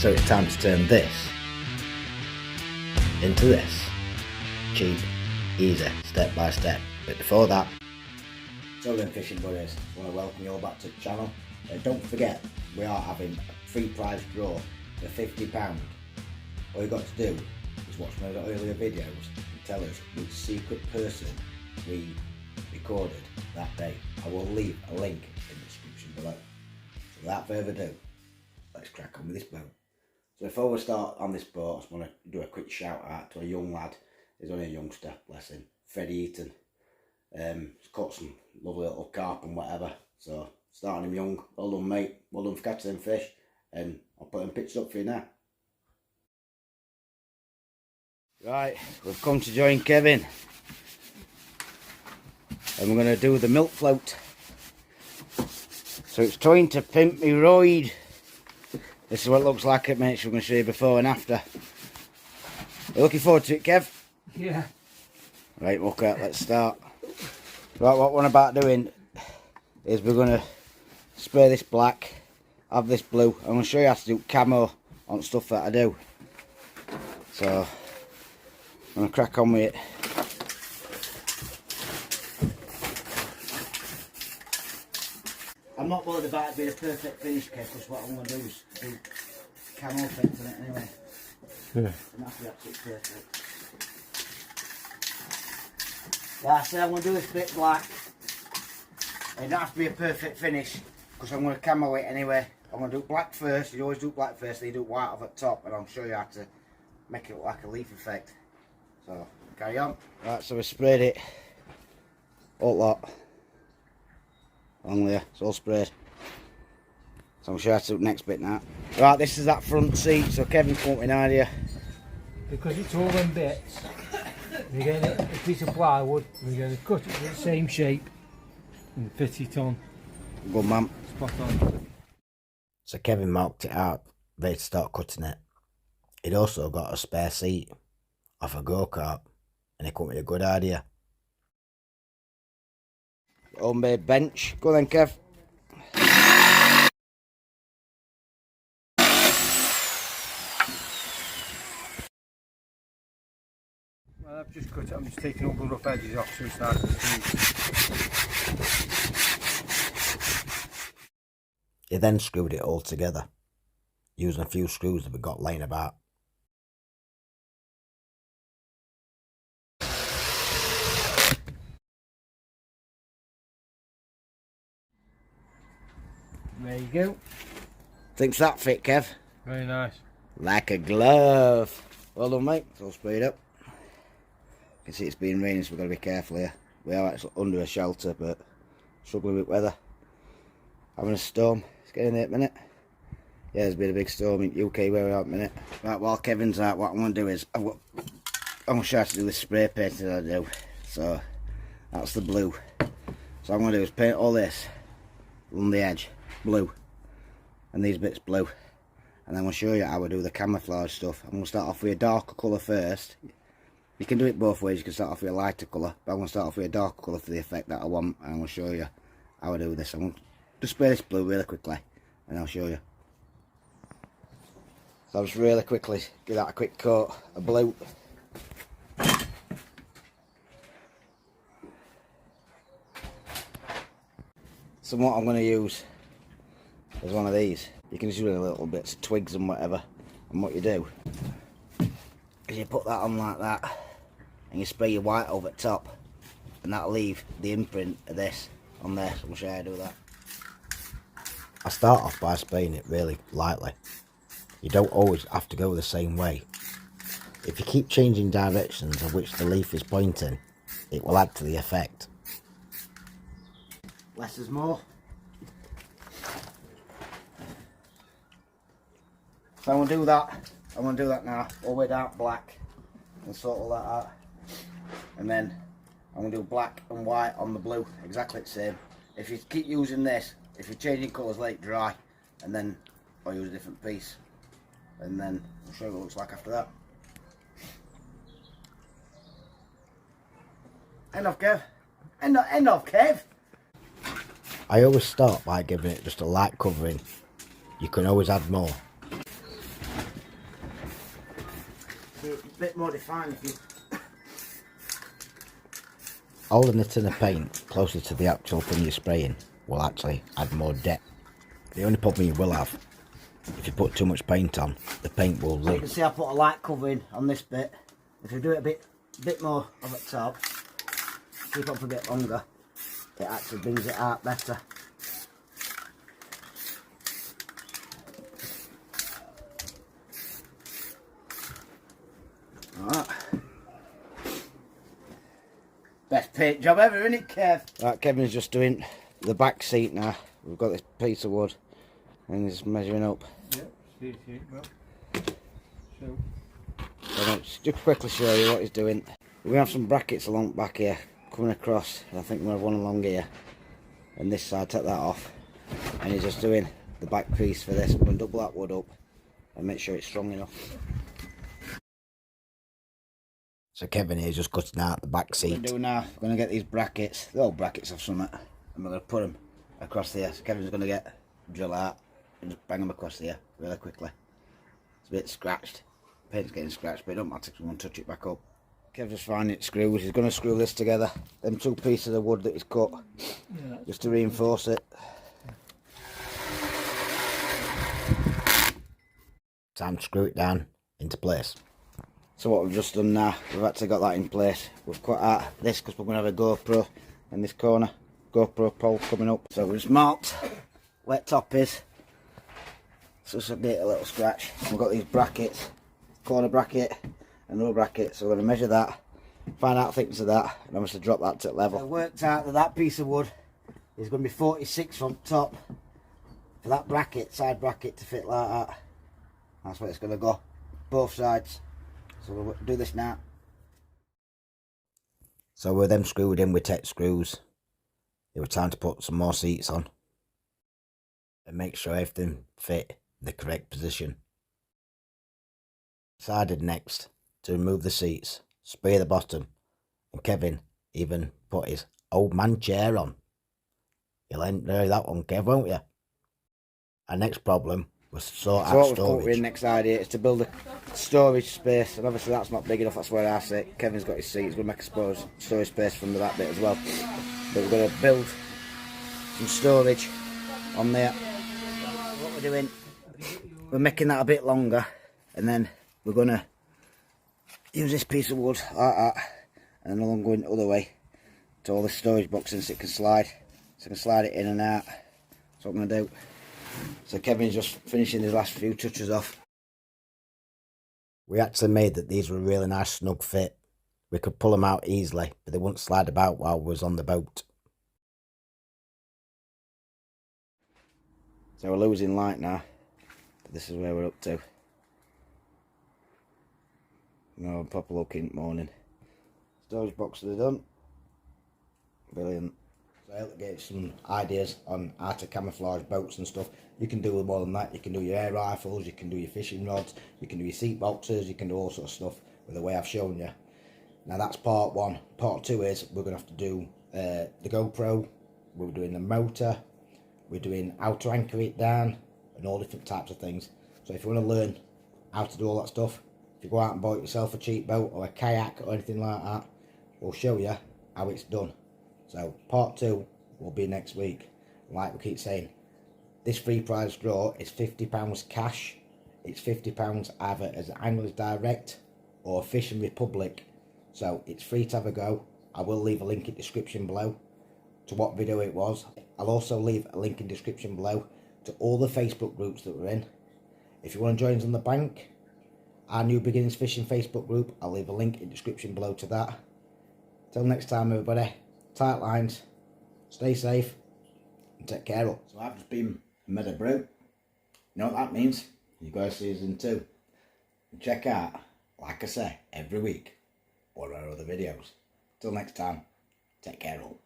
So it's time to turn this into this. Cheap, easy, step by step. But before that, so then fishing buddies, I want to welcome you all back to the channel. Don't forget, we are having a free prize draw for £50. All you've got to do is watch one of the earlier videos and tell us which secret person we recorded that day. I will leave a link in the description below. So without further ado, let's crack on with this boat. So before we start on this boat, I just want to do a quick shout out to a young lad. He's only a youngster, bless him, Freddie Eaton. He's caught some lovely little carp and whatever. So starting him young, well done mate, well done for catching them fish. And I'll put them pictures up for you now. Right, we've come to join Kevin. And we're going to do the milk float. So it's trying to pimp me ride. This is what it looks like, mate. So we're going to show you before and after. You looking forward to it, Kev? Yeah. Right, okay, let's start. Right, what we're about doing is we're going to spray this black, have this blue. I'm going to show you how to do camo on stuff that I do. So, I'm going to crack on with it. I'm not bothered about it being a perfect finish, Kev, because what I'm going to do is do camo effect on it anyway. Yeah. And that's the absolute perfect. Yeah, I said I'm going to do this bit black. It don't have to be a perfect finish, because I'm going to camo it anyway. I'm going to do black first. You always do black first, then you do white off at top, and I'll show you how to make it look like a leaf effect. So, carry on. Right, so we sprayed it. All lot. On there, it's all sprayed. So I'll show you how to do the next bit now. Right, this is that front seat, so Kevin come up with an idea. Because it's all in bits, we're going to a piece of plywood, we're going to cut it to the same shape and fit it on. Good man. Spot on. So Kevin marked it out, ready to start cutting it. He'd also got a spare seat off a go-kart, and he come up with a good idea. Homemade bench. Go then, Kev. Well, I've just cut it, I'm just taking all the rough edges off so it's nice and smooth. He then screwed it all together, using a few screws that we got laying about. There you go. Thinks that fit, Kev? Very nice. Like a glove. Well done, mate. It's all sprayed up. You can see it's been raining, so we've got to be careful here. We are actually under a shelter, but struggling with weather. Having a storm. It's getting there at the minute. Yeah, there's been a big storm in UK where we are at the minute. Right, while Kevin's out, what I'm going to do is I'm going to show you how to do this spray painting that I do. So, that's the blue. So what I'm going to do is paint all this on the edge blue, and these bits blue, and then I'll show you how I do the camouflage stuff. I'm going to start off with a darker colour first. You can do it both ways. You can start off with a lighter colour, but I'm going to start off with a darker colour for the effect that I want, and I'm going to show you how I do this. I'm going to just spray this blue really quickly, and I'll show you. So I'll just really quickly give that a quick coat of blue. So what I'm going to use is one of these. You can just use little bits of twigs and whatever. And what you do is you put that on like that, and you spray your white over the top, and that'll leave the imprint of this on there. So I'm going to show you how to do that. I start off by spraying it really lightly. You don't always have to go the same way. If you keep changing directions of which the leaf is pointing, it will add to the effect. Less is more. So I'm going to do that. I'm going to do that now, all the way down black, and sort all that out. And then I'm going to do black and white on the blue, exactly the same. If you keep using this, if you're changing colours, let it dry, and then I'll use a different piece. And then I'll show you what it looks like after that. End of, Kev. End of, Kev. I always start by giving it just a light covering. You can always add more. a bit more defined if you... Holding the tin of paint closer to the actual thing you're spraying will actually add more depth. The only problem you will have, if you put too much paint on, the paint will So you run. can see I put a light covering on this bit. If you do it a bit more on the top, keep up a bit longer, it actually brings it out better. Alright. Best paint job ever, isn't it, Kev? Right, Kevin's just doing the back seat now. We've got this piece of wood and he's measuring up. Yep, see it, well. So, So I'll just quickly show you what he's doing. We have some brackets along back here coming across, and I think we have one along here. And this side, take that off. And he's just doing the back piece for this. We're going to double that wood up and make sure it's strong enough. So Kevin here is just cutting out the back What seat. we're going to do now, we're going to get these brackets, the old brackets of something, and we're going to put them across here. So Kevin's going to get a drill out and just bang them across here really quickly. It's a bit scratched, paint's getting scratched, but it don't matter because we want to touch it back up. Kevin's just finding it screws. He's going to screw this together, them two pieces of wood that he's cut, just to reinforce it. Time to screw it down into place. So what we've just done now, we've actually got that in place. We've cut out this because we're going to have a GoPro in this corner, GoPro pole coming up. So we've just marked where top is, so it's a little scratch. We've got these brackets, corner bracket and another bracket, so we're going to measure that, find out thickness of that, and obviously drop that to level. I worked out that that piece of wood is going to be 46 from top for that bracket, side bracket, to fit like that. That's where it's going to go, both sides. So we'll do this now. So with them screwed in with tech screws, it was time to put some more seats on and make sure everything fit in the correct position. Decided next to remove the seats, spray the bottom, and Kevin even put his old man chair on. You'll enjoy that one, Kev, won't you? Our next problem was to sort out storage. Next idea is to build a storage space, and obviously that's not big enough. That's where I sit. Kevin's got his seat. He's going to make a storage space from that bit as well. But we're going to build some storage on there. What we're doing, we're making that a bit longer, and then we're going to use this piece of wood like that, and another one going the other way to all the storage boxes so it can slide. So I can slide it in and out. That's what I'm going to do. So Kevin's just finishing his last few touches off. We actually made that these were a really nice snug fit. We could pull them out easily, but they wouldn't slide about while we was on the boat. So we're losing light now, but this is where we're up to. No, proper looking morning. Storage boxes are done. Brilliant. So I gave some ideas on how to camouflage boats and stuff. You can do more than that. You can do your air rifles, you can do your fishing rods, you can do your seat boxes, you can do all sorts of stuff with the way I've shown you. Now that's part one. Part two is we're going to have to do the GoPro, we're doing the motor, we're doing how to anchor it down, and all different types of things. So if you want to learn how to do all that stuff, if you go out and buy yourself a cheap boat or a kayak or anything like that, we'll show you how it's done. So part two will be next week. Like we keep saying, this free prize draw is £50 cash. It's £50 either as Anglers Direct or Fishing Republic. So it's free to have a go. I will leave a link in the description below to what video it was. I'll also leave a link in the description below to all the Facebook groups that we're in. If you want to join us on the bank, our New Beginnings Fishing Facebook group, I'll leave a link in the description below to that. Till next time, everybody, tight lines, stay safe, and take care of. So I've just been made a brew. You know what that means? You guys season 2. And check out, like I say, every week, all our other videos. Till next time, take care all.